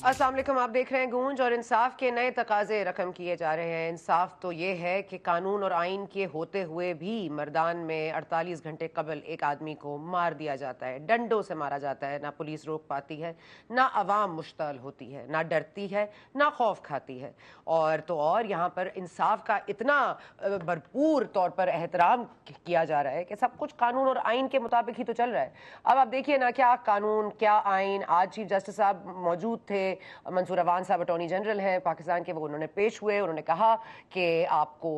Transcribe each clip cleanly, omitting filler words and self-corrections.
अस्सलाम वालेकुम, आप देख रहे हैं गूंज और इंसाफ के नए तकाजे रकम किए जा रहे हैं। इंसाफ तो ये है कि कानून और आइन के होते हुए भी मर्दान में 48 घंटे कबल एक आदमी को मार दिया जाता है, डंडों से मारा जाता है। ना पुलिस रोक पाती है, ना अवाम मुश्तल होती है, ना डरती है, ना खौफ खाती है। और यहाँ पर इंसाफ का इतना भरपूर तौर पर एहतराम किया जा रहा है कि सब कुछ कानून और आइन के मुताबिक ही तो चल रहा है। अब आप देखिए ना, क्या कानून क्या आइन। आज चीफ जस्टिस साहब मौजूद थे, मंसूर अवान साहब अटॉर्नी जनरल हैं पाकिस्तान के, वो उन्होंने पेश हुए। उन्होंने कहा कि आपको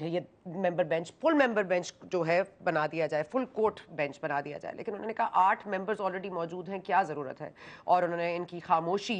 ये member bench, full member bench जो है बना दिया जाए, फुल कोर्ट बेंच बना दिया जाए। लेकिन उन्होंने कहा 8 मेंबर्स ऑलरेडी मौजूद हैं, क्या ज़रूरत है। और उन्होंने इनकी खामोशी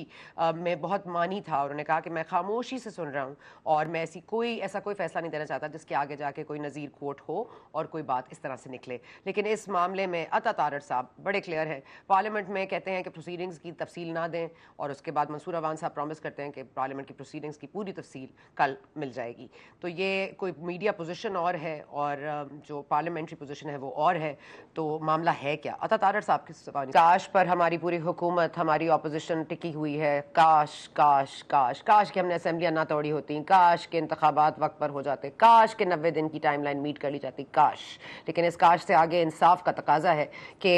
में बहुत मानी था। उन्होंने कहा कि मैं खामोशी से सुन रहा हूँ और मैं ऐसा कोई फैसला नहीं देना चाहता जिसके आगे जाके कोई नज़ीर कोर्ट हो और कोई बात इस तरह से निकले। लेकिन इस मामले में अता तारड़ साहब बड़े क्लियर हैं। पार्लियामेंट में कहते हैं कि प्रोसीडिंग्स की तफसील ना दें, और उसके बाद मंसूर अवान साहब प्रॉमिस करते हैं कि पार्लियामेंट की प्रोसीडिंग्स की पूरी तफसील कल मिल जाएगी। तो ये कोई मीडिया पोजीशन और है और जो पार्लियामेंट्री पोजीशन है वो और है। तो मामला है क्या? अता तारड़ साहब की ज़बानी, काश पर हमारी पूरी हुकूमत, हमारी ऑपोजिशन टिकी हुई है। काश काश काश काश कि हमने असेंबलियां ना तोड़ी होती, काश के इंतखाबात वक्त पर हो जाते, काश के 90 दिन की टाइमलाइन मीट कर ली जाती, काश। लेकिन इस काश से आगे इंसाफ का तकाजा है कि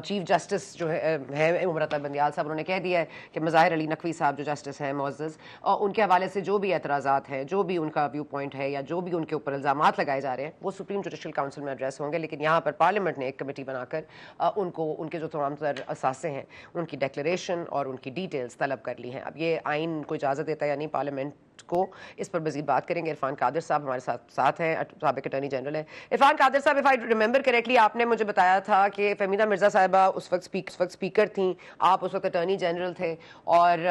चीफ जस्टिस जो है उमरता बंदियाल साहब, उन्होंने कह दिया है कि मज़ाहिर अली नकवी साहब जो जस्टिस हैं मुअज़्ज़ज़, उनके हवाले से जो भी एतराज़ात हैं, जो भी उनका व्यू पॉइंट है या जो भी उनके ऊपर इल्ज़ामात लगाए जा रहे हैं, वो सुप्रीम जुडिशल काउंसिल में एड्रेस होंगे। लेकिन यहाँ पर पार्लियामेंट ने एक कमेटी बनाकर उनको उनके जो तमाम तर असासे हैं उनकी डिक्लेरेशन और उनकी डिटेल्स तलब कर ली हैं। अब ये आइन को इजाज़त देता है या नहीं पार्लियामेंट को, इस पर मज़ीद बात करेंगे। इरफान कादिर साहब हमारे साथ हैं, साबिक अटॉर्नी जनरल है। इरफान कादिर साहब, इफ़ आई रिमेंबर करेक्टली, आपने मुझे बताया था कि फ़हमीदा मिर्ज़ा साहिबा उस वक्त स्पीकर थी, आप उस वक्त अटॉर्नी जनरल थे, और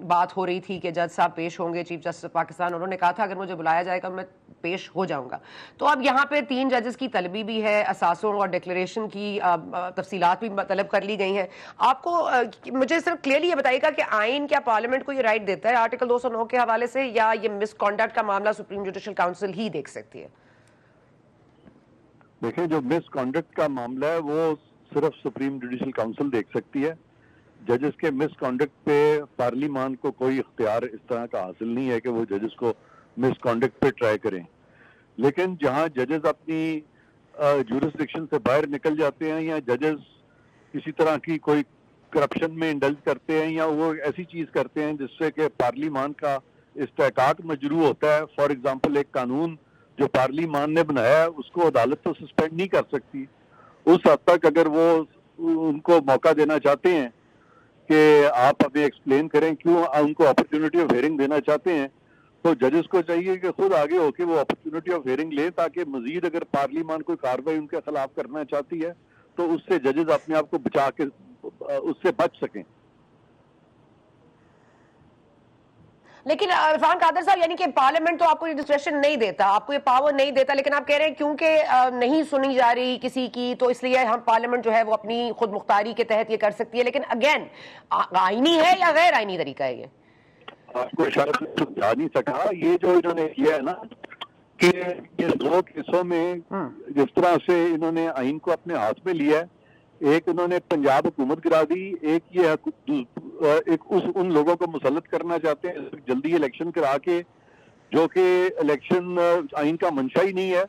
बात हो रही थी कि जज साहब पेश होंगे, चीफ जस्टिस पाकिस्तान। उन्होंने कहा था अगर मुझे बुलाया जाएगा मैं पेश हो जाऊंगा। तो अब यहाँ पे 3 जजेस की तलबी भी है, असासों और डिक्लेरेशन की तफसीलात भी तलब कर ली गई हैं। आपको मुझे सिर्फ क्लियरली ये बताइएगा कि आइन क्या पार्लियामेंट को ये राइट देता है आर्टिकल 209 के हवाले से, या ये मिसकॉन्डक्ट का मामला सुप्रीम जुडिशल काउंसिल ही देख सकती है? देखिए, जो मिसकॉन्डक्ट का मामला है वो सिर्फ सुप्रीम जुडिशल काउंसिल देख सकती है। जजेस के मिसकॉन्डक्ट पे पार्लियामान को कोई इख्तियार इस तरह का हासिल नहीं है कि वो जजेस को मिसकॉन्डक्ट पे ट्राई करें। लेकिन जहां जजेस अपनी जुरिस्डिक्शन से बाहर निकल जाते हैं, या जजेस किसी तरह की कोई करप्शन में इंडल्ज करते हैं, या वो ऐसी चीज करते हैं जिससे कि पार्लियामान का इस्तेहकाक मजरू होता है, फॉर एग्जाम्पल एक कानून जो पार्लियामान ने बनाया है उसको अदालत तो सस्पेंड नहीं कर सकती। उस हद तक अगर वो उनको मौका देना चाहते हैं कि आप हमें एक्सप्लेन करें क्यों उनको अपॉर्चुनिटी ऑफ हियरिंग देना चाहते हैं, तो जजेस को चाहिए कि खुद आगे होके वो अपॉर्चुनिटी ऑफ हियरिंग लें, ताकि मजीद अगर पार्लियामान कोई कार्रवाई उनके खिलाफ करना चाहती है तो उससे जजेस अपने आप को बचा के उससे बच सकें। लेकिन इरफान कादिर साहब, यानी कि पार्लियामेंट तो आपको ये डिस्क्रेशन नहीं देता, आपको ये पावर नहीं देता, लेकिन आप कह रहे हैं क्योंकि नहीं सुनी जा रही किसी की, तो इसलिए हम पार्लियामेंट जो है वो अपनी खुद मुख्तारी के तहत ये कर सकती है। लेकिन अगेन, आईनी है या गैर आईनी तरीका है ये? आपको शायद समझा नहीं सका। ये जो इन्होंने किया है ना कि ये 2 केसों में जिस तरह से इन्होंने आइन को अपने हाथ में लिया है, एक इन्होंने पंजाब हुकूमत गिरा दी, एक उन लोगों को मुसल्लत करना चाहते हैं जल्दी इलेक्शन करा के, जो कि इलेक्शन आइन का मंशा ही नहीं है।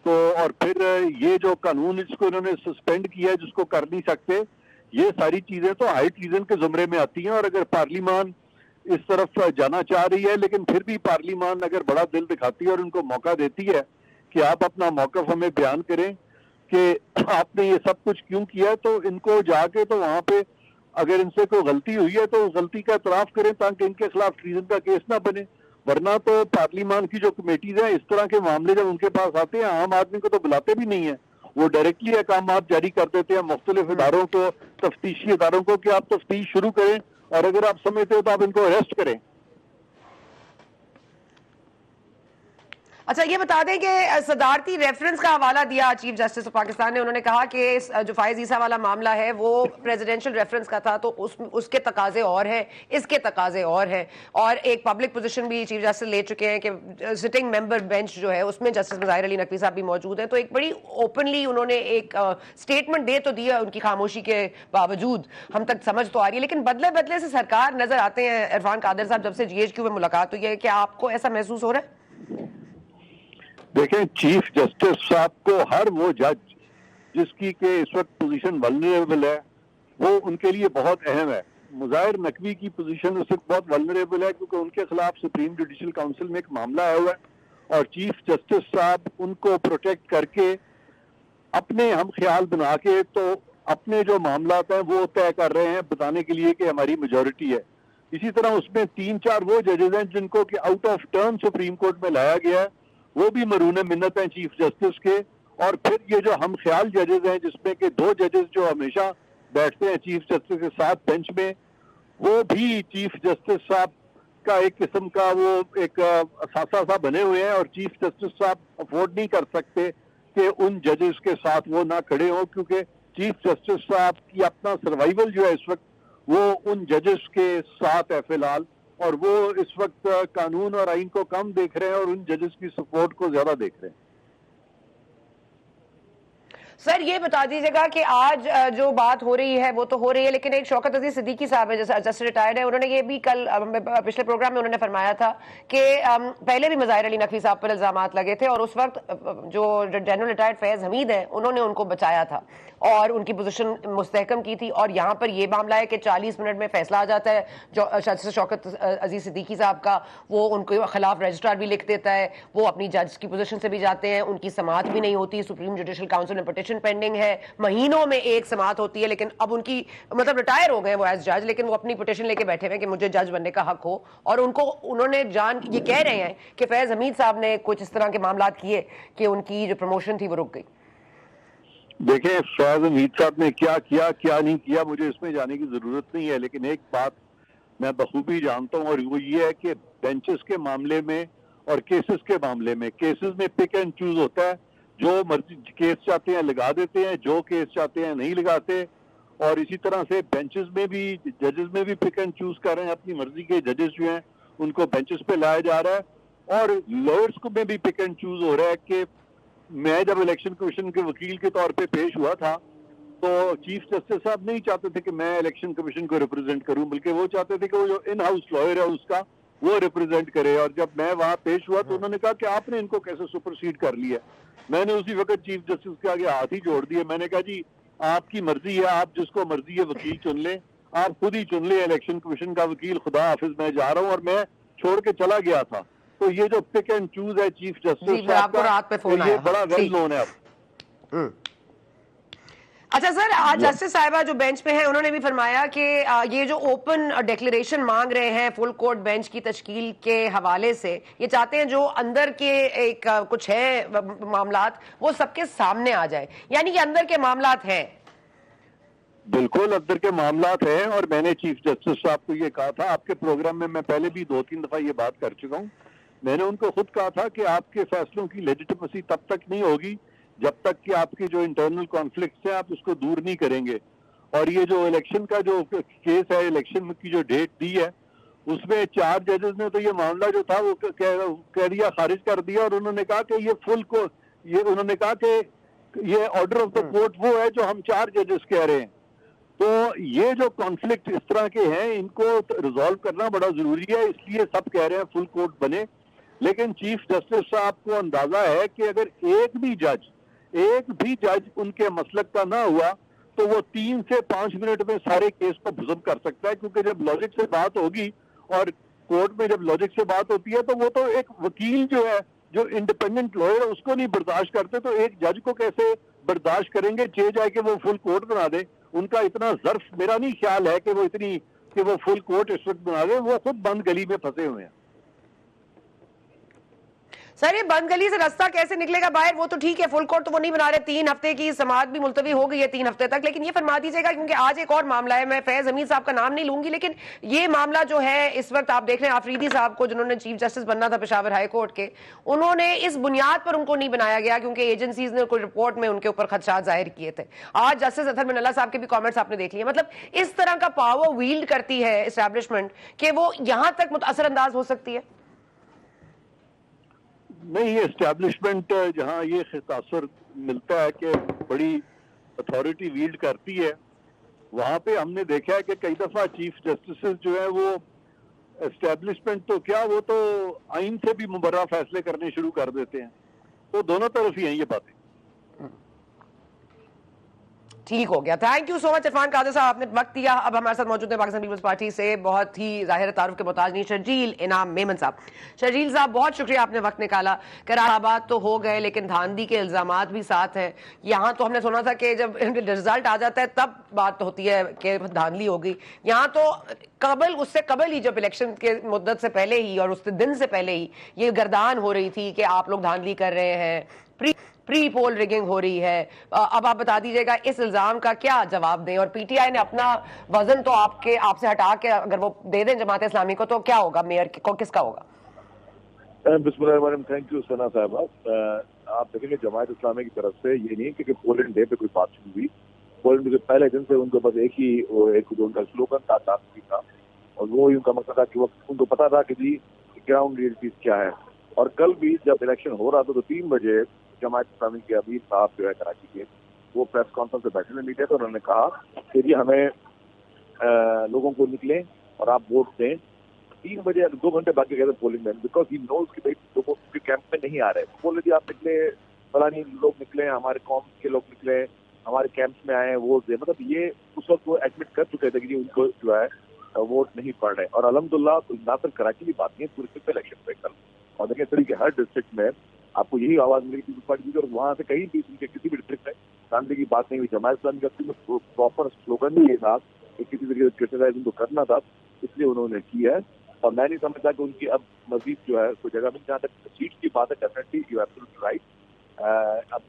तो और फिर ये जो कानून इसको इन्होंने सस्पेंड किया है जिसको कर नहीं सकते, ये सारी चीजें तो हाई ट्रीजन के जुमरे में आती हैं। और अगर पार्लियामान इस तरफ जाना चाह रही है, लेकिन फिर भी पार्लियामान अगर बड़ा दिल दिखाती है और उनको मौका देती है कि आप अपना मौकफ हमें बयान करें कि आपने ये सब कुछ क्यों किया, तो इनको जाके तो वहां पे अगर इनसे कोई गलती हुई है तो उस गलती का इतराफ करें, ताकि इनके खिलाफ ट्रीजन का केस ना बने। वरना तो पार्लियामान की जो कमेटीज हैं, इस तरह के मामले जब उनके पास आते हैं, आम आदमी को तो बुलाते भी नहीं है, वो डायरेक्टली अहकाम जारी कर देते हैं मुख्तलिफ इदारों को, तफ्तीशी इदारों को, कि आप तफ्तीश शुरू करें और अगर आप समझते हो तो आप इनको अरेस्ट करें। अच्छा, ये बता दें कि सदारती रेफरेंस का हवाला दिया चीफ जस्टिस ऑफ पाकिस्तान ने। उन्होंने कहा कि जो फायज ईसा वाला मामला है वो प्रेसिडेंशियल रेफरेंस का था, तो उसके तकाजे और हैं, इसके तकाजे और हैं। और एक पब्लिक पोजीशन भी चीफ जस्टिस ले चुके हैं कि सिटिंग मेंबर बेंच जो है उसमें जस्टिस मुज़ाहिर अली नकवी साहब भी मौजूद हैं। तो एक बड़ी ओपनली उन्होंने एक स्टेटमेंट दे तो दिया, उनकी खामोशी के बावजूद हम तक समझ तो आ रही है, लेकिन बदले बदले से सरकार नजर आते हैं इरफान कादिर साहब जब से GHQ में मुलाकात हुई है। क्या आपको ऐसा महसूस हो रहा है? देखें, चीफ जस्टिस साहब को हर वो जज जिसकी के इस वक्त पोजीशन वल्नरेबल है वो उनके लिए बहुत अहम है। मुज़ाहिर नकवी की पोजीशन उस वक्त बहुत वल्नरेबल है क्योंकि उनके खिलाफ सुप्रीम जुडिशल काउंसिल में एक मामला आया हुआ है और चीफ जस्टिस साहब उनको प्रोटेक्ट करके अपने हम ख्याल बना के तो अपने जो मामला हैं वो तय कर रहे हैं बताने के लिए कि हमारी मेजोरिटी है। इसी तरह उसमें 3-4 वो जजेस हैं जिनको कि out of turn supreme court में लाया गया है, वो भी मरून मिन्नत हैं चीफ जस्टिस के। और फिर ये जो हम ख्याल जजेस हैं जिसमें कि 2 जजेस जो हमेशा बैठते हैं चीफ जस्टिस के साथ बेंच में, वो भी चीफ जस्टिस साहब का एक किस्म का वो एक असासा सा बने हुए हैं और चीफ जस्टिस साहब अफोर्ड नहीं कर सकते कि उन जजेस के साथ वो ना खड़े हों, क्योंकि चीफ जस्टिस साहब की अपना सर्वाइवल जो है इस वक्त वो उन जजेस के साथ है फिलहाल, और वो इस वक्त कानून और आइन को कम देख रहे हैं और उन जजेस की सपोर्ट को ज्यादा देख रहे हैं। सर, ये बता दीजिएगा कि आज जो बात हो रही है वो तो हो रही है, लेकिन एक शौकत अजीज सिद्दीकी साहब है जैसे जस्ट रिटायर्ड है, उन्होंने ये भी कल पिछले प्रोग्राम में उन्होंने फरमाया था कि पहले भी मुज़ाहिर अली नकवी साहब पर इल्जामात लगे थे और उस वक्त जो जनरल रिटायर्ड फैज हमीद है उन्होंने उनको बचाया था और उनकी पोजीशन मुस्तहकम की थी। और यहाँ पर ये मामला है कि 40 मिनट में फैसला आ जाता है। जो शौकत अजीज सिद्दीकी साहब का वो उनके खिलाफ रजिस्ट्रार भी लिख देता है, वो अपनी जज की पोजीशन से भी जाते हैं, उनकी समाअत भी नहीं होती, सुप्रीम जुडिशल काउंसिल में पिटीशन पेंडिंग है, महीनों में एक समाअत होती है। लेकिन अब उनकी मतलब रिटायर हो गए वो एज जज, लेकिन वो अपनी पिटीशन लेके बैठे हुए कि मुझे जज बनने का हक हो। और उनको उन्होंने ये कह रहे हैं कि फैज हमीद साहब ने कुछ इस तरह के मामला किए कि उनकी जो प्रमोशन थी वो रुक गई। देखें, फैज हमीद साहब ने क्या किया क्या नहीं किया मुझे इसमें जाने की जरूरत नहीं है, लेकिन एक बात मैं बखूबी जानता हूं और वो ये है कि बेंचेस के मामले में और केसेस के मामले में, केसेस में पिक एंड चूज होता है, जो मर्जी केस चाहते हैं लगा देते हैं, जो केस चाहते हैं नहीं लगाते। और इसी तरह से बेंचेस में भी जजेस में भी पिक एंड चूज कर रहे हैं, अपनी मर्जी के जजेस जो हैं उनको बेंचेस पे लाया जा रहा है। और लॉयर्स को में भी पिक एंड चूज हो रहा है कि मैं जब इलेक्शन कमीशन के वकील के तौर पे पेश हुआ था तो चीफ जस्टिस साहब नहीं चाहते थे कि मैं इलेक्शन कमीशन को रिप्रेजेंट करूं, बल्कि वो चाहते थे कि वो जो इन हाउस लॉयर है उसका वो रिप्रेजेंट करे। और जब मैं वहां पेश हुआ तो उन्होंने कहा कि आपने इनको कैसे सुपरसीड कर लिया। मैंने उसी वक्त चीफ जस्टिस के आगे हाथ ही जोड़ दिए। मैंने कहा जी आपकी मर्जी है, आप जिसको मर्जी है वकील चुन लें, आप खुद ही चुन लें इलेक्शन कमीशन का वकील, खुदा हाफिज मैं जा रहा हूँ। और मैं छोड़ के चला गया था। तो ये जो पिक एंड चूज है चीफ जस्टिस साहब का, ये बड़ा वेल नोन है अब। अच्छा सर, आज जस्टिस साहिबा जो बेंच पे हैं उन्होंने भी फरमाया कि ये जो ओपन डिक्लेरेशन मांग रहे हैं फुल कोर्ट बेंच की तश्कील के हवाले से, ये चाहते हैं जो अंदर के एक कुछ है मामलात वो सबके सामने आ जाए, यानी कि अंदर के मामलात हैं। बिल्कुल अंदर के मामलात हैं और मैंने चीफ जस्टिस साहब को ये कहा था, आपके प्रोग्राम में मैं पहले भी 2-3 दफा ये बात कर चुका हूँ। मैंने उनको खुद कहा था कि आपके फैसलों की लेजिटिमेसी तब तक नहीं होगी जब तक कि आपके जो इंटरनल कॉन्फ्लिक्ट है आप उसको दूर नहीं करेंगे। और ये जो इलेक्शन का जो केस है, इलेक्शन की जो डेट दी है उसमें 4 जजेस ने तो ये मामला जो था वो कह दिया, खारिज कर दिया। और उन्होंने कहा कि ये फुल को ये उन्होंने कहा कि ये ऑर्डर ऑफ द कोर्ट वो है जो हम 4 जजेस कह रहे हैं। तो ये जो कॉन्फ्लिक्ट इस तरह के हैं इनको रिजॉल्व करना बड़ा जरूरी है, इसलिए सब कह रहे हैं फुल कोर्ट बने। लेकिन चीफ जस्टिस साहब को अंदाजा है कि अगर एक भी जज उनके मसलक का ना हुआ तो वो 3 से 5 मिनट में सारे केस को हजम कर सकता है। क्योंकि जब लॉजिक से बात होगी और कोर्ट में जब लॉजिक से बात होती है तो वो तो एक वकील जो है, जो इंडिपेंडेंट लॉयर है, उसको नहीं बर्दाश्त करते, तो एक जज को कैसे बर्दाश्त करेंगे। जाए कि वो फुल कोर्ट बना दे, उनका इतना ज़र्फ मेरा नहीं ख्याल है कि वो फुल कोर्ट इस वक्त बना दे, वो खुद बंद गली में फंसे हुए हैं। सर ये बंद गली से रास्ता कैसे निकलेगा बाहर? वो तो ठीक है, फुल कोर्ट तो वो नहीं बना रहे, 3 हफ्ते की समाअत भी मुलतवी हो गई है 3 हफ्ते तक। लेकिन ये फरमा दीजिएगा, क्योंकि आज एक और मामला है, मैं फैज हमीद साहब का नाम नहीं लूंगी, लेकिन ये मामला जो है इस वक्त आप देख रहे हैं आफरीदी साहब को, जिन्होंने चीफ जस्टिस बनना था पेशावर हाई कोर्ट के, उन्होंने इस बुनियाद पर उनको नहीं बनाया गया क्योंकि एजेंसीज ने कोई रिपोर्ट में उनके ऊपर खदशात जाहिर किए थे। आज जस्टिस अतहर मिनल्ला साहब के भी कॉमेंट्स आपने देख लिए। मतलब इस तरह का पावर वील्ड करती है एस्टैब्लिशमेंट कि वो यहां तक मुतअसर अंदाज हो सकती है। नहीं, ये एस्टैब्लिशमेंट जहाँ ये तासुर मिलता है कि बड़ी अथॉरिटी वील्ड करती है, वहां पे हमने देखा है कि कई दफा चीफ जस्टिस जो है वो एस्टैब्लिशमेंट तो क्या, वो तो आइन से भी मुबर्रा फैसले करने शुरू कर देते हैं। तो दोनों तरफ ही हैं ये बातें। ठीक हो गया, thank you so much Irfan Qadir साहब, आपने वक्त दिया। अब हमारे साथ मौजूद है पाकिस्तान पीपल्स पार्टी से बहुत ही जाहिर तारुफ के मोहताज नहीं शर्जील इनाम मेमन साहब। शर्जील साहब बहुत शुक्रिया, आपने वक्त निकाला। कराराबाद तो हो गए लेकिन धांधली के इल्जामात भी साथ हैं। यहाँ तो हमने सुना था कि जब रिजल्ट आ जाता है तब बात होती है कि धांधली होगी, यहाँ तो उससे कबल ही जब इलेक्शन के मुद्दत से पहले ही और उस दिन से पहले ही ये गर्दान हो रही थी कि आप लोग धांधली कर रहे हैं, प्री पोल रिगिंग हो रही है। अब आप बता दीजिएगा इस इल्जाम का क्या जवाब दें, और पीटीआई ने अपना वजन तो आपसे हटा के अगर वो दे दें जमात इस्लामी को, तो क्या होगा, मेयर को किसका होगा? बिस्मिल्लाह, थैंक यू सना साहब। आप देखेंगे जमात इस्लामी की तरफ से ये नहीं कि पोलिंग डे पे कोई बात शुरू हुई। पोलिंग डे के पहले दिन से उनको बस एक जो उनका स्लोगन था था, और वो ही उनका मकसद था कि वो उनको पता था कि जी ग्राउंड रियलिटीज क्या है। और कल भी जब इलेक्शन हो रहा था तो 3 बजे जमात इस्लामी के अमीर साहब जो है कराची के, वो प्रेस कॉन्फ्रेंस में बैठने मीडिया तो उन्होंने कहा कि जी हमें लोगों को निकले और आप वोट दें। 3 बजे 2 घंटे बाकी गए थे पोलिंग में, बिकॉज ही नोज कि भाई लोगों के कैंप में नहीं आ रहे। बोले जी आप निकले, फलानी लोग निकले, हमारे कौम के लोग निकले, हमारे कैंप्स में आए वोट दे। मतलब ये उस वक्त वो एडमिट कर चुके थे कि उनको जो है वोट नहीं पड़ रहे। और अलहमदुल्ला ना सिर्फ कराची की बात नहीं है, पूरे इलेक्शन पे कल, और देखिए तरीके हर डिस्ट्रिक्ट में आपको यही आवाज मिलेगी पीपल्स पार्टी की, और वहां से कहीं भी उनके किसी भी डिस्ट्रिक्ट में शांति की बात नहीं हुई। जमात इस्लामी का प्रॉपर स्लोगन ही ये था कि किसी तरीके से क्रिटिसाइज उनको करना था, इसलिए उन्होंने किया है। और मैं नहीं समझता कि उनकी अब मजीद जो है कोई जगह में, जहाँ तक सीट की बात है डेफिनेटली यू एब्सोल्युटली राइट। अब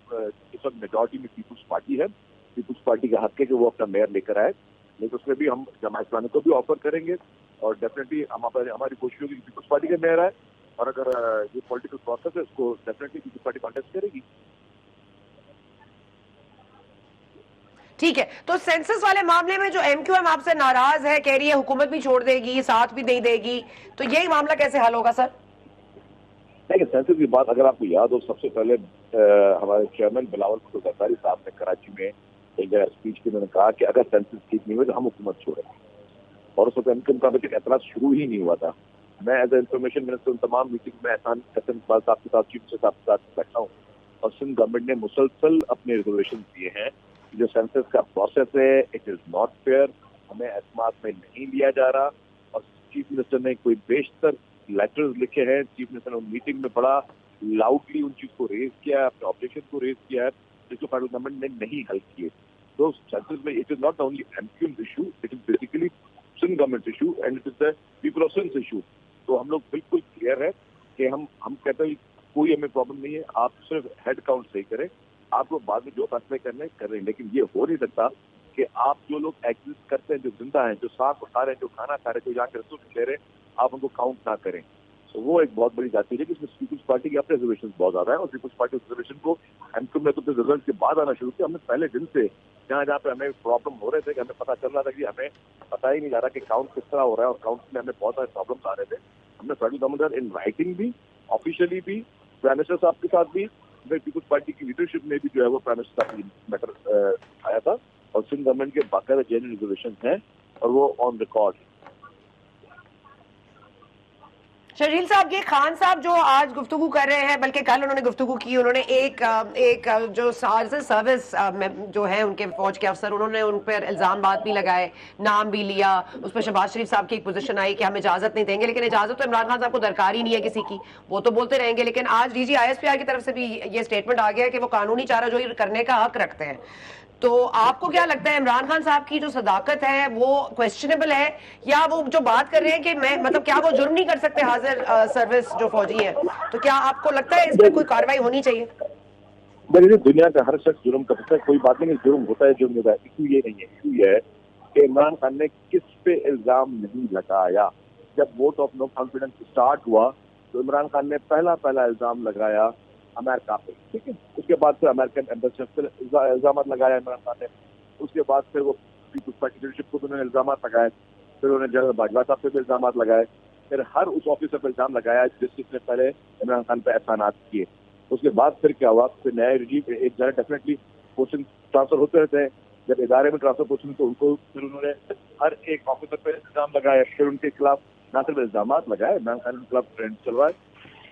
इस वक्त मेजॉरिटी में पीपल्स पार्टी है, पीपल्स पार्टी का हक है कि वो अपना मेयर लेकर आए, लेकिन उसमें भी हम जमात इस्लामी को भी ऑफर करेंगे, और डेफिनेटली हमारी कोशिश होगी कि पीपल्स पार्टी का मेयर आए। और अगर ये पॉलिटिकल प्रोसेस है उसको डेफिनेटली पीपल्स पार्टी कॉन्टेस्ट करेगी। ठीक है, तो सेंसस वाले मामले में जो एमक्यूएम आपसे नाराज है, कह रही है हुकूमत भी छोड़ देगी, साथ भी नहीं देगी, तो यही मामला कैसे हल होगा सर? देखिए सेंसस की बात अगर आपको याद हो, सबसे पहले हमारे चेयरमैन बिलावल भुट्टो जरदारी साहब ने कराची में एक जगह स्पीच में उन्होंने कहा कि अगर सेंसस ठीक नहीं हुए तो हम हुकूमत छोड़ेंगे, और उस वक्त इनकम का भी एतराज शुरू ही नहीं हुआ था। मैं एज ए इंफॉर्मेशन मिनिस्टर उन तमाम मीटिंग में एहसान इकबाल साहब के साथ, चीफ मिनिस्टर साहब के साथ बैठा हूँ, और सिंध गवर्नमेंट ने मुसलसल अपने रिजर्वेशन दिए हैं। जो सेंसस का प्रोसेस है इट इज नॉट फेयर, हमें एतमाद में नहीं लिया जा रहा। और चीफ मिनिस्टर ने कोई बेशतर लेटर्स लिखे हैं, चीफ मिनिस्टर ने मीटिंग में बड़ा लाउडली उन चीज को रेज किया है, अपने ऑब्जेक्शन को रेज किया है, जिसको फेडरल गवर्नमेंट ने नहीं हल किए। तो सेंसस में it is not only MQM issue, it is basically Sindh government issue and it is the people of Sindh issue. तो हम लोग बिल्कुल क्लियर है कि हम कहते हैं कोई हमें प्रॉब्लम नहीं है, आप सिर्फ हेड काउंट सही करें, आपको बाद में जो फैसले करने करें। लेकिन ये हो नहीं सकता कि आप जो लोग एग्जिस्ट करते हैं, जो जिंदा हैं, जो सांस उठा रहे हैं, जो खाना खा रहे हैं, जो यहाँ के रिसोर्स ले रहे हैं, आप उनको काउंट ना करें। तो वो एक बहुत बड़ी जाती है कि इसमें पीपल्स पार्टी के अपने रिजर्वेशन बहुत ज्यादा है, और पीपल्स पार्टी रिजर्वेशन को एमक्यूएम में तो रिजल्ट के बाद आना शुरू किया। हमने पहले दिन से जहाँ पे हमें प्रॉब्लम हो रहे थे, कि हमें पता चल रहा था कि हमें पता ही नहीं जा रहा कि काउंट किस तरह हो रहा है, और काउंट में हमें बहुत सारे प्रॉब्लम आ रहे थे, हमने फेडरल गवर्नमेंट इन राइटिंग भी, ऑफिशियली भी, प्राइम मिनिस्टर साहब के साथ भी, पीपल्स पार्टी की लीडरशिप में भी जो है वो प्राइम मिनिस्टर साहब मैटर आया था, और सिंध गवर्नमेंट के बाकायदा जेन्युइन रिजर्वेशन है, और वो ऑन रिकॉर्ड। शर्जील साहब, ये खान साहब जो आज गुफ्तगू कर रहे हैं, बल्कि कल उन्होंने गुफ्तगू की, उन्होंने एक जो सर्विस जो है उनके फौज के अफसर, उन्होंने उन पर इल्जाम बात भी लगाए, नाम भी लिया, उस पर शहबाज शरीफ साहब की एक पोजीशन आई कि हम इजाजत नहीं देंगे, लेकिन इजाजत तो इमरान खान साहब को दरकार ही नहीं है किसी की, वो तो बोलते रहेंगे। लेकिन आज डीजी ISPR की तरफ से भी ये स्टेटमेंट आ गया है कि वो कानूनी चाराजोई करने का हक रखते हैं। तो आपको क्या लगता है इमरान खान साहब की जो सदाकत है वो क्वेश्चनेबल है, या वो जो बात कर रहे हैं कि मैं मतलब क्या वो जुर्म नहीं कर सकते हाजिर सर्विस जो फौजी है, तो क्या आपको लगता है इस पर कोई कार्रवाई होनी चाहिए? देखिए, दुनिया का हर शख्स जुर्म कर सकता है, कोई बात नहीं, जुर्म होता है, जुर्म होता है। इशू ये नहीं है, इशू ये है कि इमरान खान ने किस पे इल्जाम नहीं लगाया। जब vote of no confidence start हुआ तो इमरान खान ने पहला इल्जाम लगाया अमेरिका पे, ठीक है। उसके बाद फिर अमेरिकन एम्बेसडर पर इल्जाम लगाया इमरान खान ने। उसके बाद फिर वो पीपुल्स पार्टी लीडरशिप को उन्होंने इल्जाम लगाए, फिर उन्होंने जनरल बाजवा साहब पे भी इल्जाम लगाए, फिर हर उस ऑफिसर पर इल्जाम लगाया जिसने पहले इमरान खान पे एहसानात किए। उसके बाद फिर क्या हुआ, फिर नया रिजीम एक जगह डेफिनेटली पोस्टिंग ट्रांसफर होते रहते हैं। जब इदारे में ट्रांसफर पोस्टिंग तो उनको फिर उन्होंने हर एक ऑफिसर पर इल्जाम लगाया, फिर उनके खिलाफ ना सिर्फ इल्जाम लगाए, इमरान खान के खिलाफ ट्रेंड चलवाए।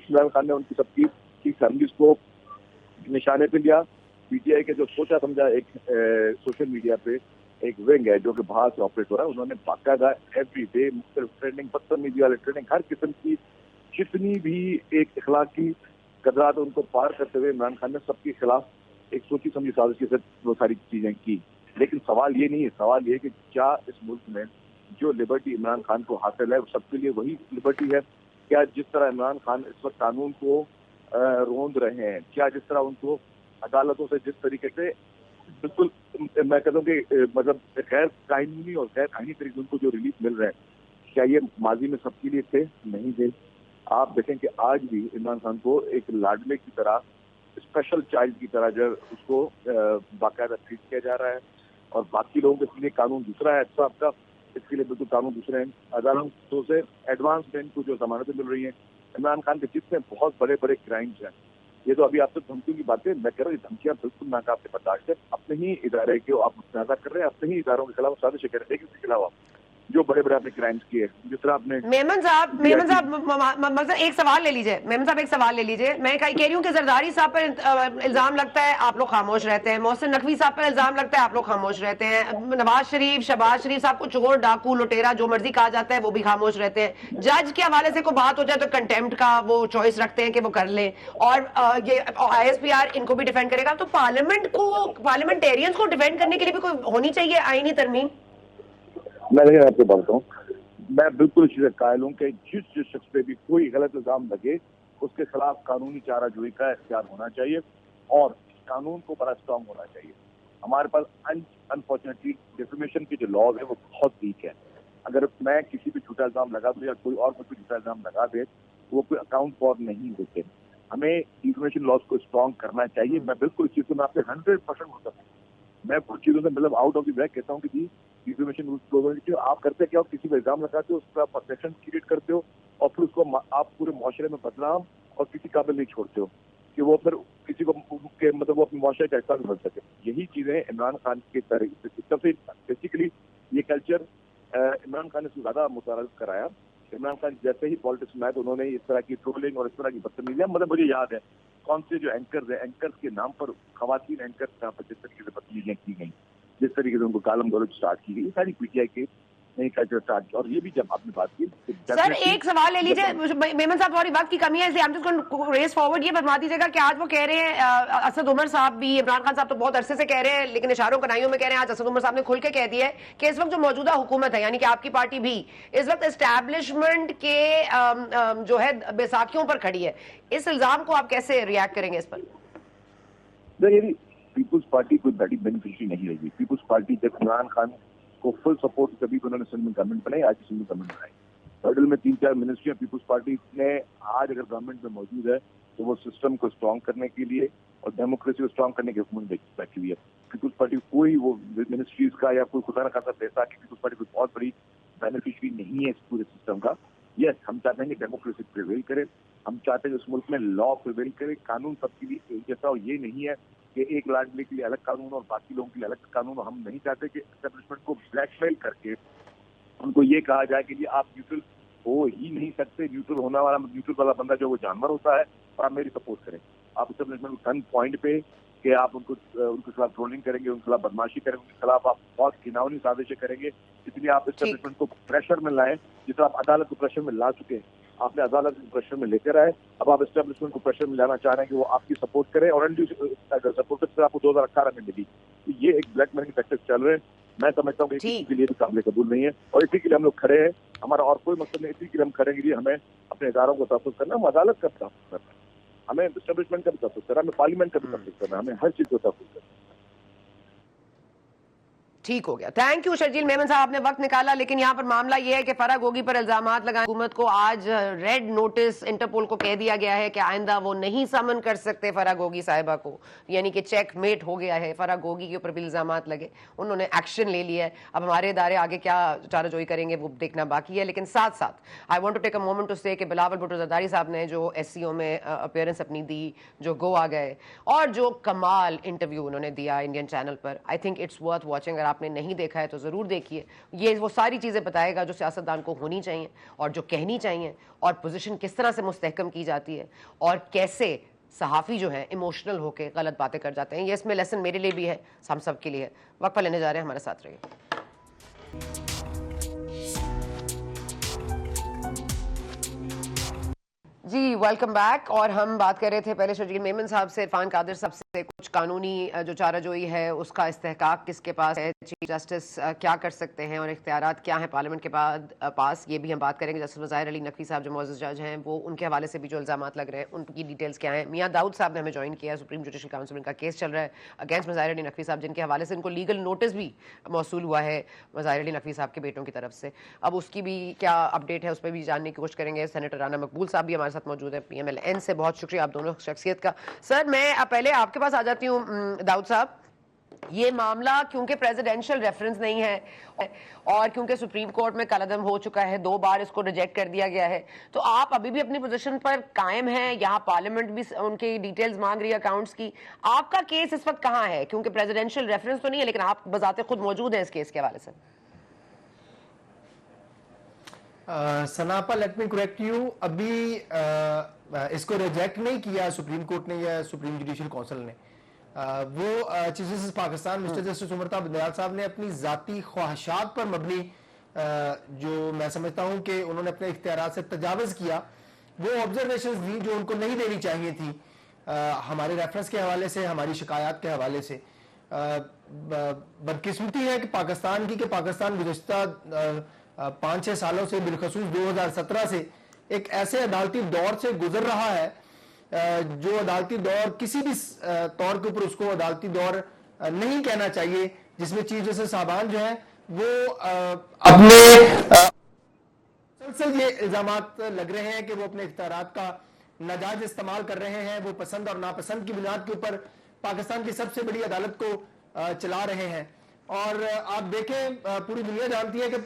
इमरान खान ने उनकी सबकी फैमिलीज को निशाने पे लिया। पीटीआई के जो सोचा समझा एक सोशल मीडिया पे एक विंग है जो कि बाहर से ऑपरेट हो रहा है, उन्होंने बाकायदा एवरी डे मुख्तलिफ ट्रेंडिंग, बदतमीजी वाले ट्रेंडिंग, हर किस्म की जितनी भी एक इखलाकी कदरात उनको पार करते हुए इमरान खान ने सबके खिलाफ एक सोची समझी साजिश के साथ वो सारी चीजें की। लेकिन सवाल ये नहीं है, सवाल ये है कि क्या इस मुल्क में जो लिबर्टी इमरान खान को हासिल है वो सबके लिए वही लिबर्टी है? क्या जिस तरह इमरान खान इस वक्त कानून को रोंद रहे हैं, क्या जिस तरह उनको अदालतों से जिस तरीके से बिल्कुल मैं कहता हूँ कि मतलब गैर कानूनी और गैर आईनी तरीके उनको जो रिलीफ मिल रहा है, क्या ये माजी में सबके लिए थे? नहीं थे। आप देखें कि आज भी इमरान खान को एक लाडले की तरह, स्पेशल चाइल्ड की तरह जो उसको बाकायदा ट्रीट किया जा रहा है, और बाकी लोगों के लिए कानून दूसरा है अच्छा आपका, इसके लिए बिल्कुल कानून दूसरे हैं। अदालतों से एडवांस में इनको जो जमानतें मिल रही हैं, इमरान खान के जितने बहुत बड़े बड़े क्राइम्स हैं, ये तो अभी आपसे धमकियों की बातें मैं कह रहा हूँ, धमकियां बिल्कुल नाकाबिले बर्दाश्त है। अपने ही इदारे के आप मुतनाज़ा कर रहे हैं, अपने ही इदारों के खिलाफ साजिश कर रहे हैं, लेकिन इसके अलावा जो बड़े बड़े आपने क्राइम्स किए, जिस तरह आपने मेमन साहब मतलब एक सवाल ले लीजिए, मेमन साहब एक सवाल ले लीजिए। मैं कह रही हूँ कि जरदारी साहब पर इल्जाम लगता है, आप लोग खामोश रहते हैं। मोहसिन नकवी साहब पर इल्जाम लगता है, आप लोग खामोश रहते हैं। नवाज शरीफ, शहबाज शरीफ साहब को चोर, डाकू, लुटेरा जो मर्जी कहा जाता है, वो भी खामोश रहते हैं। जज के हवाले से कोई बात हो जाए तो कंटेम्प्ट का वो चॉइस रखते हैं कि वो कर लें, और ये ISPR इनको भी डिफेंड करेगा। तो पार्लियामेंटेरियंस को डिफेंड करने के लिए भी कोई होनी चाहिए आईनी तरमीम। मैं लेकिन आपको बताता हूँ, मैं बिल्कुल इसी से कायल हूँ कि जिस शख्स पे भी कोई गलत इल्जाम लगे उसके खिलाफ कानूनी चाराजोई का इख्तियार होना चाहिए और कानून को बड़ा स्ट्रांग होना चाहिए। हमारे पास अनफॉर्चुनेटली डिफेमेशन के जो लॉज है वो बहुत वीक है। अगर मैं किसी भी झूठा इल्जाम लगा दूं या कोई और कोई झूठा इल्जाम लगा दे तो वो कोई अकाउंट फॉर नहीं होते। हमें डिफेमेशन लॉज को स्ट्रांग करना चाहिए। मैं बिल्कुल इस चीज को मैं आपसे 100% होता हूँ। मैं कुछ चीजों से मतलब आउट ऑफ द ब्लैक कहता हूँ कि जी डिफेमेशन रूल्स आप करते क्या हो, किसी पर इल्जाम लगाते हो, उसका परसेप्शन क्रिएट करते हो और फिर उसको आप पूरे मुआशरे में बदनाम और किसी काबिल नहीं छोड़ते हो कि वो फिर किसी को के मतलब वो अपने मुआशरे का हिस्सा भी बन सके। यही चीजें इमरान खान के तरह से बेसिकली ये कल्चर इमरान खान ने ज्यादा मुतारफ कराया। इमरान खान जैसे ही पॉलिटिक्स में आए तो उन्होंने इस तरह की ट्रोलिंग और इस तरह की बदतमीजियां, मतलब मुझे याद है कौन से जो एंकर्स है, एंकर्स के नाम पर खवातीन एंकर्स के नाम पर जिस तरीके से बदतमीजियां की गई, जिस तरीके से उनको कालम गलौज स्टार्ट की गई, सारी पीटीआई के नई कल्चर स्टार्ट। और ये भी जब आपने बात की सर एक सवाल ले लीजिए मेमन साहब, थोड़ी वक्त की कमी है इसलिए हम जिसको रेस फॉरवर्ड ये बता दीजिएगा कि आज वो कह रहे हैं असद उमर साहब भी, इमरान खान साहब तो बहुत अरसे से कह रहे हैं लेकिन इशारों कनाइयों में कह रहे हैं, आज असद उमर साहब ने खुल के कह दिया है कि इस वक्त जो मौजूदा हुकूमत है यानी कि आपकी पार्टी भी इस वक्त एस्टैब्लिशमेंट के जो है बैसाखियों पर खड़ी है। इस इल्जाम को आप कैसे रिएक्ट करेंगे इस पर? देखिए, पीपुल्स पार्टी कोई बड़ी बेनिफिशियरी नहीं रही। पीपुल्स पार्टी जब इमरान खान को फुल सपोर्ट तभी उन्होंने सिंध में गवर्नमेंट बनाई, आज सिंध में गवर्नमेंट बनाई। फेडरल में 3-4 मिनिस्ट्रियां पीपुल्स पार्टी ने आज अगर गवर्नमेंट में मौजूद है तो वो सिस्टम को स्ट्रॉन्ग करने के लिए और डेमोक्रेसी को स्ट्रॉन्ग करने की हुकूमत बैठी हुई है। पीपुल्स पार्टी कोई वो मिनिस्ट्रीज का या कोई खुदा न खासा पैसा की पीपुल्स पार्टी कोई बहुत बड़ी बेनिफिशियरी नहीं है इस पूरे सिस्टम का। यस, हम चाहते हैं कि डेमोक्रेसी प्रिवेल करे, हम चाहते हैं कि उस मुल्क में लॉ प्रिवेल करे, कानून सबके लिए एक जैसा हो। ये नहीं है कि एक लाडले के लिए अलग कानून और बाकी लोगों के लिए अलग कानून। हम नहीं चाहते कि एस्टेब्लिशमेंट को ब्लैकमेल करके उनको ये कहा जाए कि जी आप न्यूट्रल हो ही नहीं सकते, न्यूट्रल वाला बंदा जो वो जानवर होता है और आप मेरी सपोर्ट करें। आप एस्टेब्लिशमेंट को गन पॉइंट पे कि आप उनके खिलाफ ट्रोलिंग करेंगे, उनके खिलाफ बदमाशी करेंगे, उनके खिलाफ आप बहुत घिनौनी साजिशें करेंगे, इसलिए आप एस्टेब्लिशमेंट को प्रेशर में लाएं जिस तरह आप अदालत को प्रेशर में ला चुके हैं। आपने अदालत को प्रेशर में लेकर आए, अब आप एस्टेब्लिशमेंट को प्रेशर में लाना चाह रहे हैं कि वो आपकी सपोर्ट करे, और अगर सपोर्ट से आपको 2018 में मिली, तो ये एक ब्लैक मनी टैक्टिक्स चल रहे हैं। मैं समझता हूँ कि किसी के लिए भी काबिल कबूल नहीं है, और इसी के लिए हम लोग खड़े हैं। हमारा और कोई मकसद नहीं, इसी के लिए हम खड़े हैं। हमें अपने इदारों को तहफ़्फ़ुज़ करना, हम अदालत का तहफ़्फ़ुज़ करना, हमें एस्टेब्लिशमेंट का भी तहफ़्फ़ुज़ करना, हमें पार्लियामेंट का भी तहफ़्फ़ुज़ करना, हमें हर चीज़ को तहफ़्फ़ुज़ करना। ठीक हो गया। थैंक यू शर्जील मेमन साहब, आपने वक्त निकाला। लेकिन यहाँ पर मामला यह है कि फराह गोगी पर इल्जामात लगाए, हुकूमत को आज रेड नोटिस इंटरपोल को कह दिया गया है कि आइंदा वो नहीं समन कर सकते फराह गोगी साहिबा को, यानी कि चेक मेट हो गया है। फराह गोगी के ऊपर भी इल्जामात लगे, उन्होंने एक्शन ले लिया है। अब हमारे इदारे आगे क्या चाराजोई करेंगे वो देखना बाकी है। लेकिन साथ साथ I want to take a moment to say कि बिलावल भुट्टो जरदारी साहब ने जो SCO में अपीयरेंस अपनी दी, जो गोवा गए, और जो कमाल इंटरव्यू उन्होंने दिया इंडियन चैनल पर, I think it's worth watching. अगर आपने नहीं देखा है तो जरूर देखिए। ये वो सारी चीजें बताएगा जो सियासतदान को होनी चाहिए और जो कहनी चाहिए, और पोजीशन किस तरह से मुस्तहकम की जाती है, और कैसे सहाफ़ी जो है इमोशनल होकर गलत बातें कर जाते हैं। ये इसमें लेसन मेरे लिए भी है, हम सब के लिए है। वक्त पर लेने जा रहे हैं, हमारे साथ रहिए। जी वेलकम बैक। और हम बात कर रहे थे पहले शर्जील मेमन साहब से, इरफान कादिर साहब से, कुछ कानूनी जो चाराजोई है उसका इस्तेहकाक किसके पास है, चीफ जस्टिस क्या कर सकते हैं और इख्तियारात क्या हैं पार्लियामेंट के पास, ये भी हम बात करेंगे। जस्टिस ज़ाहिर अली नकवी साहब जो मौजूद जज हैं, वो उनके हवाले से भी जो इल्ज़ामात लग रहे हैं उनकी डिटेल्स क्या हैं। मियां दाऊद साहब ने हमें ज्वाइन किया, सुप्रीम जुडिशल काउंसिल, उनका केस चल रहा है अगेंस्ट ज़ाहिर अली नकवी साहब, जिनके हवाले से इनको लीगल नोटिस भी मौसूल हुआ है ज़ाहिर अली नकवी साहब के बेटों की तरफ से। अब उसकी भी क्या अपडेट है उस पर भी जानने की कोशिश करेंगे। सेनेटर राना मकबूल साहब भी हमारे साथ मौजूद है PMLN से। बहुत शुक्रिया आप दोनों शख्सियत का। सर मैं पहले आपके पास आ जाती हूँ दाऊद साहब। ये मामला क्योंकि प्रेसिडेंशियल रेफरेंस नहीं है और क्योंकि सुप्रीम कोर्ट में कलअदम हो चुका है, 2 बार इसको रिजेक्ट कर दिया गया है, तो आप अभी भी अपनी पोजीशन पर कायम हैं? यहाँ पार्लियामेंट भी उनकी डिटेल्स मांग रही है अकाउंट्स की। आपका केस इस वक्त कहाँ है? क्योंकि प्रेसिडेंशियल रेफरेंस तो नहीं है, लेकिन आप बजाते खुद मौजूद हैं इस केस के हवाले से। सनापा, लेट मी करेक्ट यू, अभी इसको रिजेक्ट नहीं किया सुप्रीम कोर्ट ने या सुप्रीम जुडिशियल काउंसिल ने। वो chief justice Pakistan mister justice Umar Bandial साहब ने अपनी जाती ख्वाहिशात पर मबनी जो मैं समझता हूं कि उन्होंने अपने इख्तियारात से तजावज़ किया, वो ऑब्जर्वेशंस दी जो उनको नहीं देनी चाहिए थी, हमारे रेफरेंस के हवाले से, हमारी शिकायत के हवाले से। बदकिस्मती है कि पाकिस्तान की, कि पाकिस्तान गुज़श्ता 5-6 सालों से, बिलखसूस 2017 से एक ऐसे अदालती दौर से गुजर रहा है जो अदालती दौर किसी भी तौर के ऊपर उसको अदालती दौर नहीं कहना चाहिए, जिसमें चीफ जस्टिस साहबान जो है वो अपने ये इल्जामात लग रहे हैं कि वो अपने इख्तियारात का नाजायज इस्तेमाल कर रहे हैं, वो पसंद और नापसंद की बुनियाद के ऊपर पाकिस्तान की सबसे बड़ी अदालत को चला रहे हैं। और आप देखें, पूरी दुनिया जानती है कि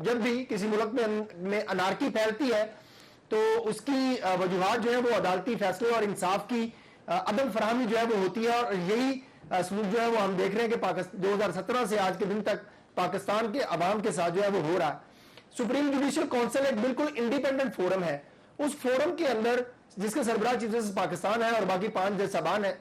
जब भी किसी मुल्क में अनारकी फैलती है तो उसकी वजूहात जो है वो अदालती फैसले और इंसाफ की अदम फराहमी जो है वो होती है। और यही सलूक जो है वो हम देख रहे हैं कि 2017 से आज के दिन तक पाकिस्तान के अवाम के साथ जो है वो हो रहा है। सुप्रीम जुडिशियल काउंसिल एक बिल्कुल इंडिपेंडेंट फोरम है। उस फोरम के अंदर जिसके सरबराह चीफ जस्टिस पाकिस्तान है और बाकी 5 जज साहबान है,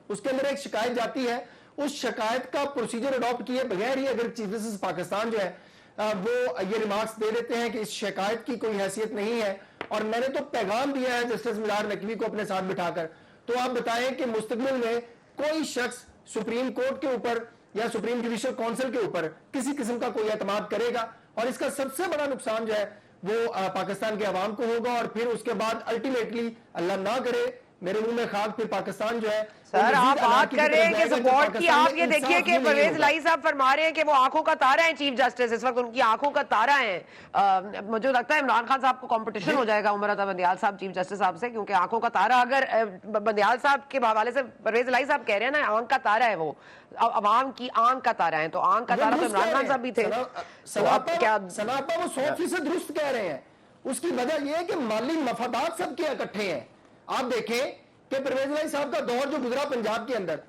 उसके अंदर एक शिकायत जाती है। उस शिकायत का प्रोसीजर अडॉप्ट किए बगैर ही अगर चीफ जस्टिस पाकिस्तान जो है वो ये रिमार्क्स दे देते हैं कि इस शिकायत की कोई हैसियत नहीं है, और मैंने तो पैगाम दिया है जस्टिस मिलार नकवी को अपने साथ बिठाकर, तो आप बताएं कि मुस्तकबिल में कोई शख्स सुप्रीम कोर्ट के ऊपर या सुप्रीम जुडिशियल काउंसिल के ऊपर किसी किस्म का कोई एतमाद करेगा, और इसका सबसे बड़ा नुकसान जो है वो पाकिस्तान के अवाम को होगा। और फिर उसके बाद अल्टीमेटली अल्लाह ना करे, मेरे मुंह में खाक, फिर पाकिस्तान जो है। सर आप बात कर रहे हैं कि सपोर्ट की, आप ये देखिए कि परवेज लाई साहब फरमा रहे हैं कि वो आंखों का तारा है चीफ जस्टिस, इस वक्त उनकी आंखों का तारा है। मुझे लगता है इमरान खान साहब को कंपटीशन हो जाएगा उमर अता बंदियाल साहब चीफ जस्टिस साहब से, क्योंकि आंखों का तारा अगर बंदियाल साहब के हवाले से परवेज लाई साहब कह रहे हैं ना आंख का तारा है, वो अवाम की आंख का तारा है, तो आंख का तारा तो इमरान खान साहब भी थे। सनापा वो 100% दुरुस्त कह रहे हैं। उसकी वजह यह है कि माली मफादात सबके इकट्ठे हैं। आप देखें कि परवेज लाई साहब का दौर जो गुजरा पंजाब के अंदर,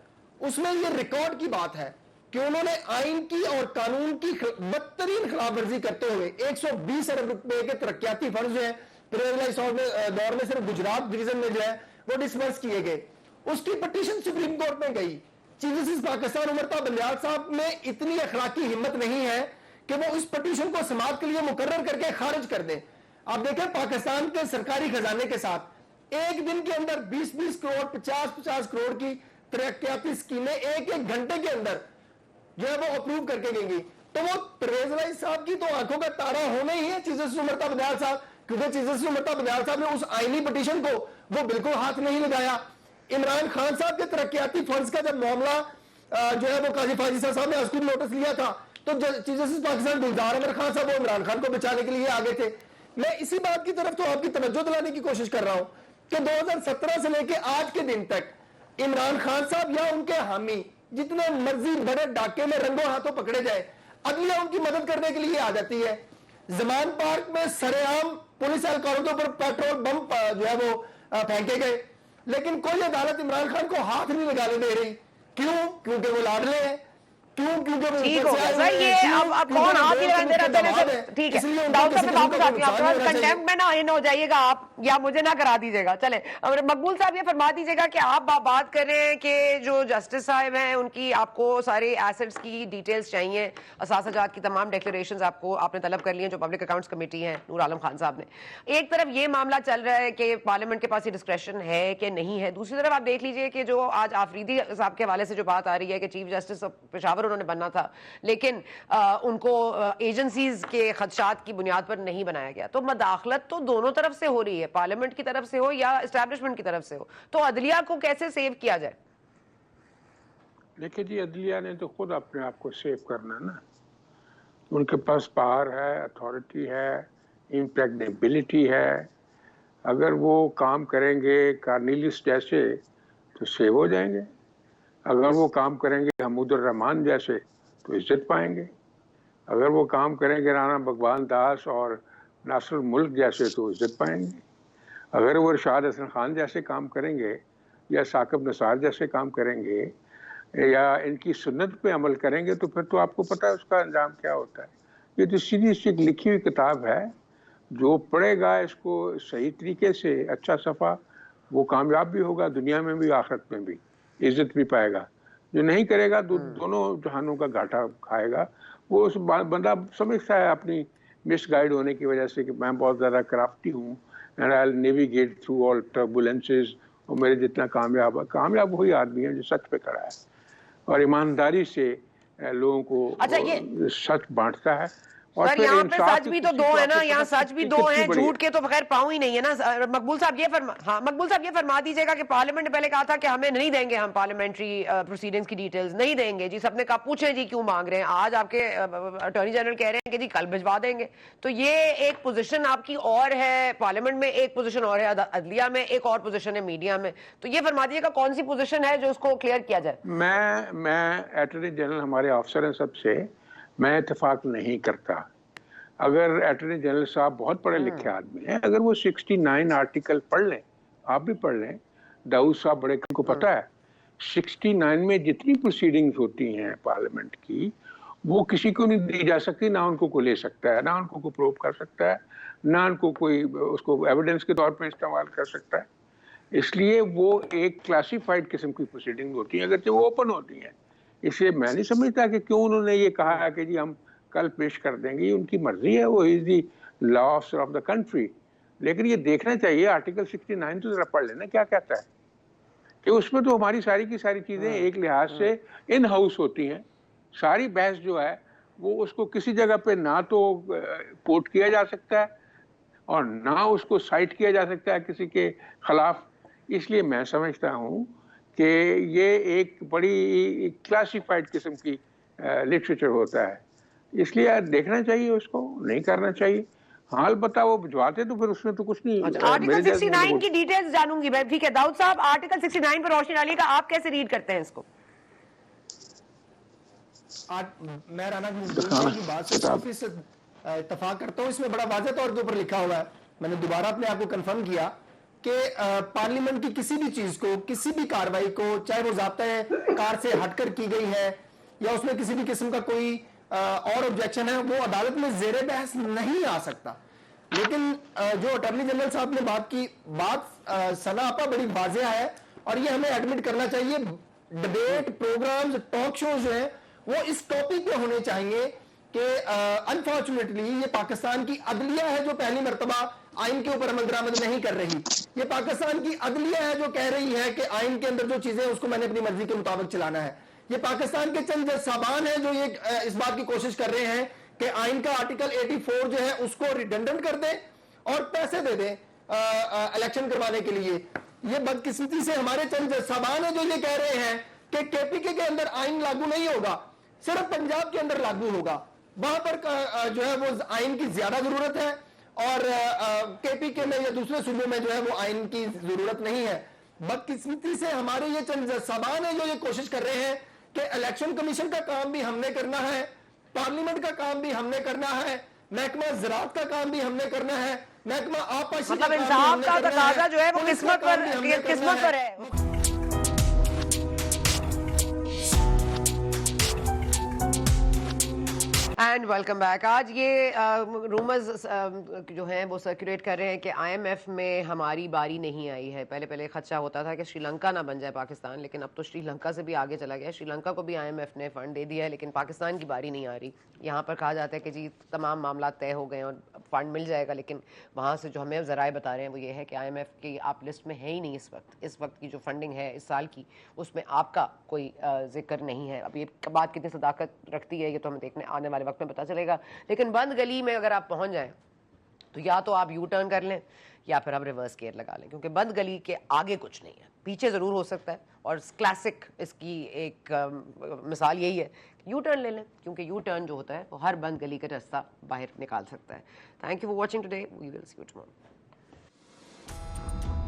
उसमें यह रिकॉर्ड की बात है कि उन्होंने आइन की और कानून की बदतरीन खिलाफ वर्जी करते हुए 120 अरब रुपए के तरक्याती फंड जो है परवेज लाई साहब के दौर में सिर्फ गुजरात डिवीजन में जो है वो डिसबर्स किए गए। उसकी पिटीशन सुप्रीम कोर्ट में गई। चीफ जस्टिस पाकिस्तान उमर अता बंदियाल साहब में इतनी अखलाकी हिम्मत नहीं है कि वो इस पिटीशन को समाअत के लिए मुकर्रर करके खारिज कर दें। आप देखें पाकिस्तान के सरकारी खजाने के साथ एक दिन के अंदर 20-20 करोड़ 50-50 करोड़ की तरक्याती स्कीमें एक घंटे के अंदर जो है वो अप्रूव करके गएंगी। तो वो परवेज इलाही साहब की तो आंखों का तारा होना ही है चीजें सुमरता बंदयाल साहब, क्योंकि चीजें सुमरता बंदयाल साहब ने उस आईनी पिटीशन को वो बिल्कुल हाथ नहीं लगाया। इमरान खान साहब के तरक्याती फंड्स का जब मामला जो है वो काजी फाजिसा साहब ने उसको नोटिस लिया था तो चीजें पाकिस्तान गुलजार अहमद खान साहब वो इमरान खान को बचाने के लिए आगे थे। मैं इसी बात की तरफ तो आपकी तवज्जो दिलाने की कोशिश कर रहा हूं कि 2017 से लेकर आज के दिन तक इमरान खान साहब या उनके हामी जितने मर्जी बड़े डाके में रंगों हाथों पकड़े जाए, अदलिया उनकी मदद करने के लिए आ जाती है। जमान पार्क में सरेआम पुलिस एहलकारों के ऊपर पेट्रोल बम जो है वो फेंके गए, लेकिन कोई अदालत इमरान खान को हाथ नहीं लगाने दे रही। क्यों? क्योंकि वो लाडले हैं। क्यों? क्योंकि वो ठीक हो गया सर, ये अब कौन हाथ ही लगाने दे रहा है सर? ठीक है, डॉक्टर साहब मैं वापस आती हूँ। कंटेम्प्ट में ना इन हो जाइएगा आप, या मुझे ना करा दीजिएगा। चले, और मकबूल साहब ये फरमा दीजिएगा कि आप बात कर रहे हैं कि जो जस्टिस साहब हैं उनकी आपको सारे एसेट्स की डिटेल्स चाहिए, असासजात की तमाम डिक्लेरेशंस आपने तलब कर लिए जो पब्लिक अकाउंट्स कमेटी है नूर आलम खान साहब ने। एक तरफ ये मामला चल रहा है कि पार्लियामेंट के पास ये डिस्क्रेशन है कि नहीं है, दूसरी तरफ आप देख लीजिए कि जो आज आफरीदी साहब के हवाले से जो बात आ रही है कि चीफ जस्टिस पेशावर उन्होंने बनना था लेकिन उनको एजेंसीज के खदशात की बुनियाद पर नहीं बनाया गया। तो मदाखलत तो दोनों तरफ से हो रही है, पार्लियामेंट की तरफ से हो या एस्टैब्लिशमेंट की तरफ से हो, तो अदलिया को कैसे सेव किया जाए? देखिए जी, अदलिया ने तो खुद अपने आप को सेव करना ना, उनके पास पावर है, अथॉरिटी है, इम्प्रेग्नेबिलिटी है। अगर वो काम करेंगे कार्निलिस जैसे तो सेव हो जाएंगे, अगर वो काम करेंगे हमूदुर रहमान जैसे तो इज्जत पाएंगे, अगर वो काम करेंगे राणा भगवान दास और नासिर मुल्क जैसे तो इज्जत पाएंगे, अगर वो इरशाद हसन खान जैसे काम करेंगे या साकिब निसार जैसे काम करेंगे या इनकी सुन्नत पे अमल करेंगे तो फिर तो आपको पता है उसका अंजाम क्या होता है। ये तो सीधी सी लिखी हुई किताब है, जो पढ़ेगा इसको सही तरीके से अच्छा सफ़ा वो कामयाब भी होगा, दुनिया में भी आखिरत में भी इज्जत भी पाएगा। जो नहीं करेगा दोनों जहानों का घाटा खाएगा। वो उस बंदा समझता है अपनी मिसगाइड होने की वजह से कि मैं बहुत ज़्यादा क्राफ्टी हूँ and I will navigate through all turbulences, और मेरे जितना कामयाब वही आदमी है जो सच पे खड़ा है और ईमानदारी से लोगों को सच बांटता है। सर यहाँ पे सच भी तो दो है ना, यहाँ सच भी दो हैं, झूठ के तो बगैर पाँव ही नहीं है ना। मकबूल साहब ये फरमा दीजिएगा कि पार्लियामेंट ने पहले कहा था कि हमें नहीं देंगे, हम पार्लियामेंट्री प्रोसीडिंग्स की डिटेल्स नहीं देंगे जी। सबने कहा पूछें जी क्यों मांग रहे हैं, आज आपके अटॉर्नी जनरल कह रहे हैं कि जी कल भिजवा देंगे। तो ये एक पोजीशन आपकी और है पार्लियामेंट में, एक पोजीशन और है अदलिया में, एक और पोजीशन है मीडिया में। तो ये फरमा दीजिएगा कौन सी पोजीशन है जो उसको क्लियर किया जाए। मैं अटॉर्नी जनरल हमारे ऑफिसर हैं सबसे मैं इत्तेफाक नहीं करता। अगर अटॉर्नी जनरल साहब बहुत पढ़े लिखे आदमी हैं, अगर वो 69 आर्टिकल पढ़ लें, आप भी पढ़ लें, दाऊद साहब बड़े को पता है 69 में जितनी प्रोसीडिंग्स होती हैं पार्लियामेंट की वो किसी को नहीं दी जा सकती, ना उनको कोई ले सकता है, ना उनको कोई प्रूव कर सकता है, ना उनको कोई उसको एविडेंस के तौर पर इस्तेमाल कर सकता है। इसलिए वो एक क्लासीफाइड किस्म की प्रोसीडिंग होती है, अगर वो ओपन होती हैं। इसलिए मैं नहीं समझता कि क्यों उन्होंने ये कहा है कि जी हम कल पेश कर देंगे, ये उनकी मर्जी है, वो is the law officer of the country. लेकिन ये देखना चाहिए आर्टिकल 69 तो जरा पढ़ लेना क्या कहता है, कि उसमें तो हमारी सारी की सारी चीजें एक लिहाज से इन हाउस होती हैं। सारी बहस जो है वो उसको किसी जगह पे ना तो कोट किया जा सकता है और ना उसको साइट किया जा सकता है किसी के खिलाफ। इसलिए मैं समझता हूँ कि ये एक बड़ी क्लासिफाइड किस्म की लिटरेचर होता है, इसलिए देखना चाहिए, उसको नहीं करना चाहिए। हाल बता वो भिजवाते तो फिर उसमें तो कुछ नहीं। आर्टिकल 69 की डिटेल्स जानूंगी मैं। ठीक है दाऊद साहब, आर्टिकल 69 पर रोशनी डालिएगा, आप कैसे रीड करते हैं इसको? मैं राना की बात से काफी इत्तेफाक करता हूँ। इसमें बड़ा वाज़ेह तौर के ऊपर लिखा हुआ है, मैंने दोबारा अपने आप को कंफर्म किया कि पार्लियामेंट की किसी भी चीज को, किसी भी कार्रवाई को, चाहे वो ज़ाब्ता कार से हटकर की गई है या उसमें किसी भी किस्म का कोई और ऑब्जेक्शन है, वो अदालत में जेरे बहस नहीं आ सकता। लेकिन जो अटॉर्नी जनरल साहब ने बात की, बात सनापा बड़ी वाज़ेह है और ये हमें एडमिट करना चाहिए। डिबेट प्रोग्राम्स, टॉक शोज जो है वो इस टॉपिक पे होने चाहिए कि अनफॉर्चुनेटली ये पाकिस्तान की अदलिया है जो पहली मर्तबा आइन के ऊपर अमल दरामद नहीं कर रही। ये पाकिस्तान की अदलिया है जो कह रही है कि आइन के अंदर जो चीजें उसको मैंने अपनी मर्जी के मुताबिक चलाना है। ये पाकिस्तान के चंद साबान है जो ये इस बात की कोशिश कर रहे हैं कि आइन का आर्टिकल 84 जो है उसको रिडंडेंट कर दें और पैसे दे दें इलेक्शन करवाने के लिए। ये बदकिस्मती से हमारे चंद साबान है जो ये कह रहे हैं कि केपीके के अंदर आइन लागू नहीं होगा, सिर्फ पंजाब के अंदर लागू होगा। वहां पर जो है वो आइन की ज्यादा जरूरत है और केपीके में या दूसरे सूबों में जो है वो आइन की जरूरत नहीं है। बदकिस्मती से हमारे ये चंद साबान है जो ये कोशिश कर रहे हैं कि इलेक्शन कमीशन का काम भी हमने करना है, पार्लियामेंट का काम भी हमने करना है, महकमा ज़राअत का काम भी हमने करना है, महकमा आबपाशी मतलब इंसाफ का तकाजा जो है वो किस्मत पर है। And welcome back. आज ये रूमर्स जो हैं वो सर्कुलेट कर रहे हैं कि आईएमएफ में हमारी बारी नहीं आई है। पहले खदशा होता था कि श्रीलंका ना बन जाए पाकिस्तान, लेकिन अब तो श्रीलंका से भी आगे चला गया। श्रीलंका को भी आईएमएफ ने फंड दे दिया है, लेकिन पाकिस्तान की बारी नहीं आ रही। यहाँ पर कहा जाता है कि जी तमाम मामला तय हो गए और फंड मिल जाएगा, लेकिन वहाँ से जो हमें ज़राए बता रहे हैं वो ये है कि आईएमएफ की आप लिस्ट में है ही नहीं इस वक्त की जो फंडिंग है इस साल की, उसमें आपका कोई जिक्र नहीं है। अब ये बात कितनी सदाकत रखती है ये तो हमें देखने आने वाले वक्त में पता चलेगा। लेकिन बंद गली में अगर आप पहुंच जाएं तो या तो आप यू टर्न कर लें या फिर आप रिवर्स गियर लगा लें, क्योंकि बंद गली के आगे कुछ नहीं है, पीछे ज़रूर हो सकता है। और क्लासिक इसकी एक मिसाल यही है, यू टर्न ले लें, क्योंकि यू टर्न जो होता है वो हर बंद गली का रास्ता बाहर निकाल सकता है। Thank you for watching today, we will see you tomorrow.